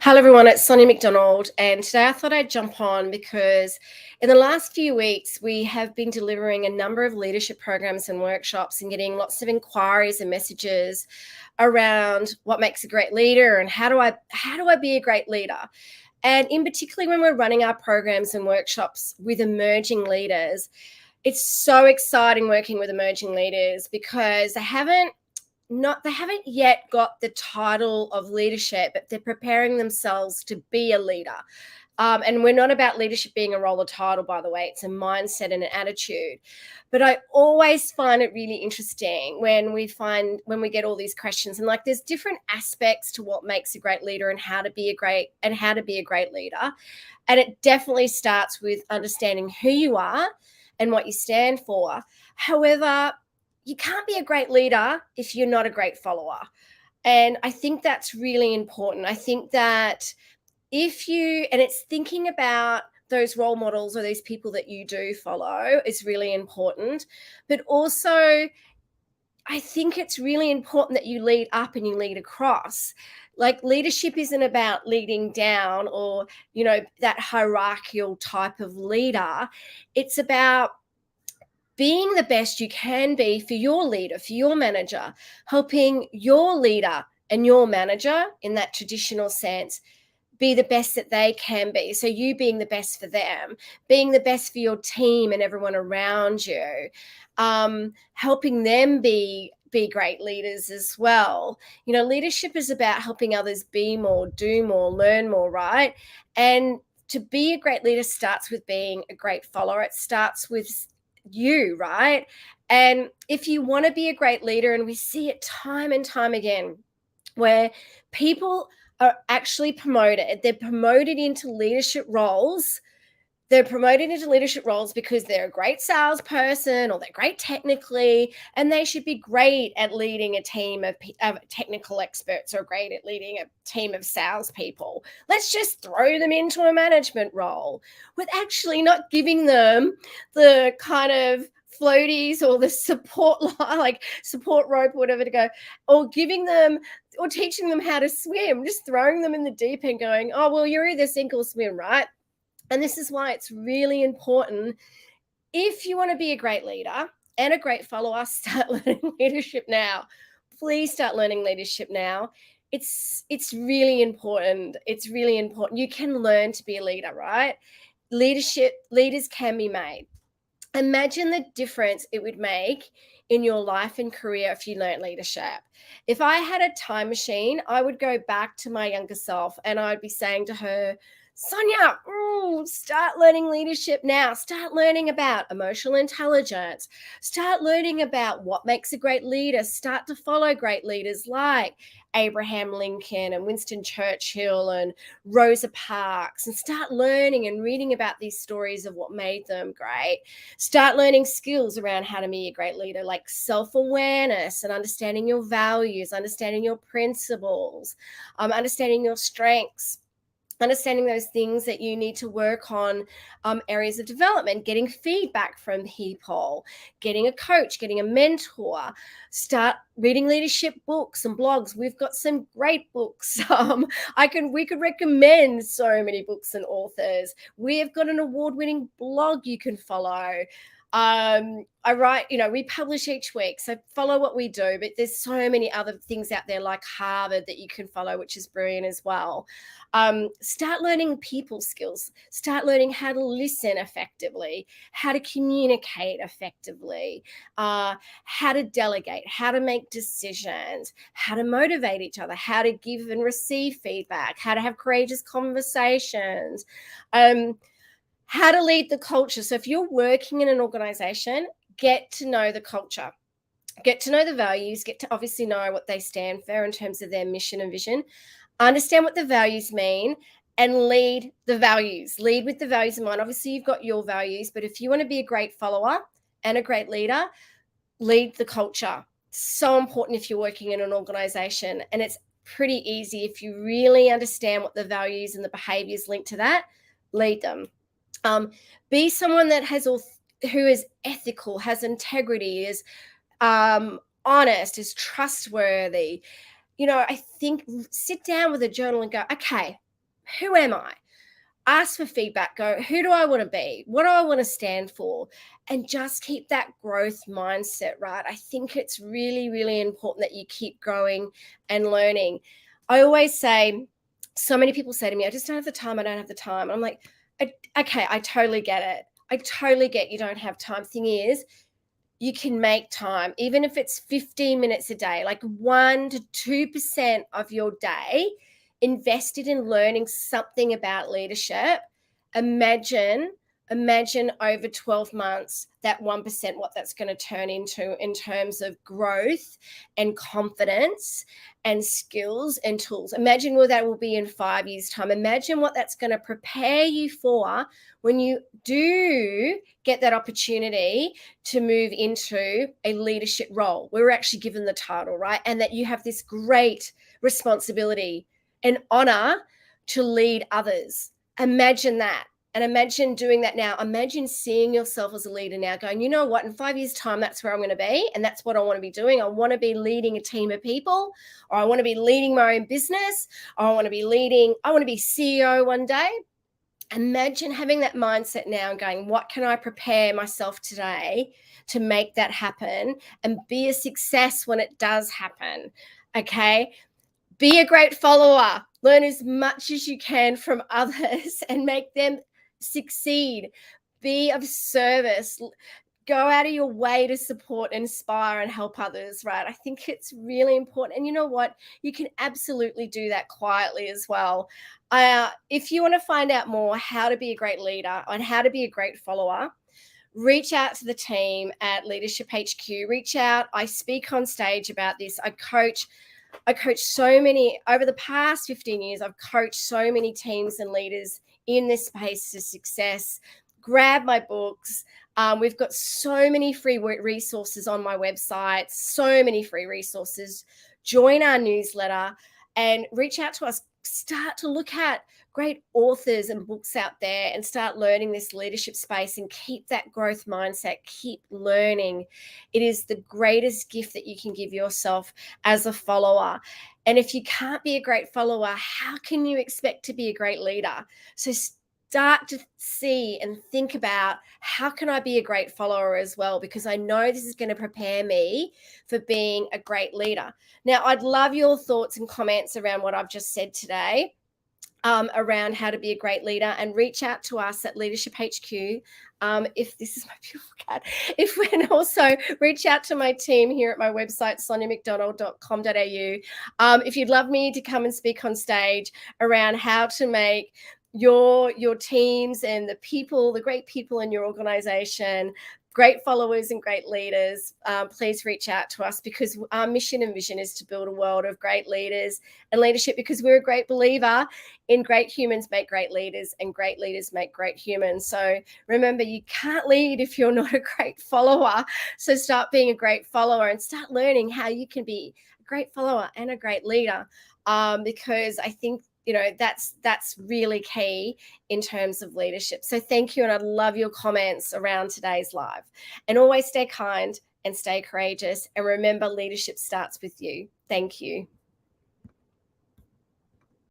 Hello, everyone. It's Sonia McDonald, and today I thought I'd jump on because in the last few weeks we have been delivering a number of leadership programs and workshops and getting lots of inquiries and messages around what makes a great leader and how do I be a great leader. And in particular, when we're running our programs and workshops with emerging leaders, it's so exciting working with emerging leaders because they haven't yet got the title of leadership, but they're preparing themselves to be a leader. And we're not about leadership being a role or title, by the way. It's a mindset and an attitude. But I always find it really interesting when we get all these questions, and like there's different aspects to what makes a great leader and how to be a great leader. And it definitely starts with understanding who you are and what you stand for. However, you can't be a great leader if you're not a great follower. And I think that's really important. I think that it's thinking about those role models or these people that you do follow is really important. But also, I think it's really important that you lead up and you lead across. Like leadership isn't about leading down or, that hierarchical type of leader. It's about being the best you can be for your leader, for your manager, helping your leader and your manager in that traditional sense be the best that they can be. So you being the best for them, being the best for your team and everyone around you, helping them be great leaders as well. Leadership is about helping others be more, do more, learn more, right? And to be a great leader starts with being a great follower. It starts with you, right? And if you want to be a great leader, and we see it time and time again, where people are actually they're promoted into leadership roles. They're promoted into leadership roles because they're a great salesperson or they're great technically, and they should be great at leading a team of technical experts or great at leading a team of salespeople. Let's just throw them into a management role with actually not giving them the kind of floaties or the support like support rope, whatever to go, or giving them or teaching them how to swim, just throwing them in the deep end going, oh, well, you're either sink or swim, right? And this is why it's really important. If you want to be a great leader and a great follower, start learning leadership now. Please start learning leadership now. It's really important. It's really important. You can learn to be a leader, right? Leaders can be made. Imagine the difference it would make in your life and career if you learned leadership. If I had a time machine, I would go back to my younger self and I'd be saying to her, Sonia, start learning leadership now. Start learning about emotional intelligence. Start learning about what makes a great leader. Start to follow great leaders like Abraham Lincoln and Winston Churchill and Rosa Parks, and start learning and reading about these stories of what made them great. Start learning skills around how to be a great leader, like self-awareness and understanding your values, understanding your principles, understanding your strengths, understanding those things that you need to work on, areas of development, getting feedback from people, getting a coach, getting a mentor, start reading leadership books and blogs. We've got some great books. We could recommend so many books and authors. We have got an award-winning blog you can follow. I write, we publish each week, so follow what we do, but there's so many other things out there like Harvard that you can follow, which is brilliant as well. Start learning people skills, start learning how to listen effectively, how to communicate effectively, how to delegate, how to make decisions, how to motivate each other, how to give and receive feedback, how to have courageous conversations, how to lead the culture. So if you're working in an organization, get to know the culture, get to know the values, get to obviously know what they stand for in terms of their mission and vision, understand what the values mean, and lead the values. Lead with the values in mind. Obviously, you've got your values, but if you want to be a great follower and a great leader, lead the culture. So important if you're working in an organization, and it's pretty easy if you really understand what the values and the behaviors linked to that, lead them. Be someone that who is ethical, has integrity, is honest, is trustworthy. I think sit down with a journal and go, okay, who am I? Ask for feedback. Go, who do I want to be? What do I want to stand for? And just keep that growth mindset, right? I think it's really, really important that you keep growing and learning. I always say, so many people say to me, I just don't have the time. I don't have the time. I'm like, okay, I totally get it. I totally get you don't have time. Thing is, you can make time, even if it's 15 minutes a day, like 1 to 2% of your day invested in learning something about leadership. Imagine over 12 months that 1%, what that's going to turn into in terms of growth and confidence and skills and tools. Imagine what that will be in 5 years' time. Imagine what that's going to prepare you for when you do get that opportunity to move into a leadership role. We were actually given the title, right? And that you have this great responsibility and honor to lead others. Imagine that. And imagine doing that now. Imagine seeing yourself as a leader now, going, you know what, in 5 years' time, that's where I'm going to be. And that's what I want to be doing. I want to be leading a team of people, or I want to be leading my own business, or I want to be CEO one day. Imagine having that mindset now and going, what can I prepare myself today to make that happen and be a success when it does happen? Okay. Be a great follower. Learn as much as you can from others and make them succeed. Be of service. Go out of your way to support, inspire, and help others, right? I think it's really important. And you know what? You can absolutely do that quietly as well. If you want to find out more how to be a great leader and how to be a great follower, reach out to the team at Leadership HQ. Reach out. I speak on stage about this. I coach so many, over the past 15 years, I've coached so many teams and leaders in this space to success. Grab my books. We've got so many free resources on my website, so many free resources. Join our newsletter and reach out to us. Start to look at great authors and books out there and start learning this leadership space and keep that growth mindset. Keep learning. It is the greatest gift that you can give yourself as a follower. And if you can't be a great follower, how can you expect to be a great leader? So start to see and think about, how can I be a great follower as well? Because I know this is going to prepare me for being a great leader. Now, I'd love your thoughts and comments around what I've just said today. Around how to be a great leader, and reach out to us at Leadership HQ. If this is my beautiful cat, and also reach out to my team here at my website, soniamcdonald.com.au. If you'd love me to come and speak on stage around how to make your teams and the great people in your organization great followers and great leaders, please reach out to us, because our mission and vision is to build a world of great leaders and leadership, because we're a great believer in great humans make great leaders and great leaders make great humans. So remember, you can't lead if you're not a great follower. So start being a great follower and start learning how you can be a great follower and a great leader, because I think that's really key in terms of leadership. So thank you, and I'd love your comments around today's live. And always stay kind and stay courageous, and remember, leadership starts with you. Thank you.